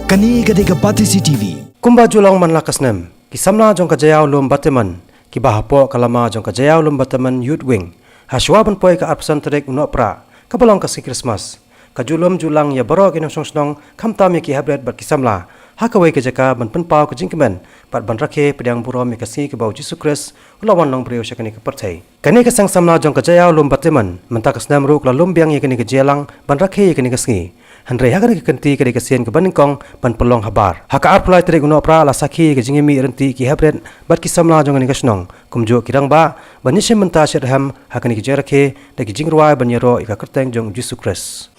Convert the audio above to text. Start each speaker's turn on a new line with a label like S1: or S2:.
S1: Kani gadega Patrisi TV.
S2: Kumba julang man lakas nem. Kisamna jong kajayaw lum bateman. Kibahapo kalama jong kajayaw lum bateman youth wing. Haswaban poy ka arpsan terek unok pra. Kabalong kasi Christmas. Kajulum julang ya barok inong songsnong kamtam ya kihabret bat kisamla. Hakawai ke jaka ban penpau ke jingkemen pat ban rakhe pedang buro mi kasi ke bau Jesus Christ ulawan long brio syakani ke perthai kani ke sang samna jong ke jayau lum bateman mentakas nam ruk la lumbiang ye kani ke jelang ban rakhe ye kani ke sngi hanre hakani ke kenti ke sien ke baningkong ban pelong habar haka arplai tere guno pra la sakhi ke jingemi renti ki habret bat ki samla jong kani ke snong kumjo kirang ba ban yesem menta syarham hakani ke jerakhe de ki jingrwai ban yero ika kerteng jong Jesus Christ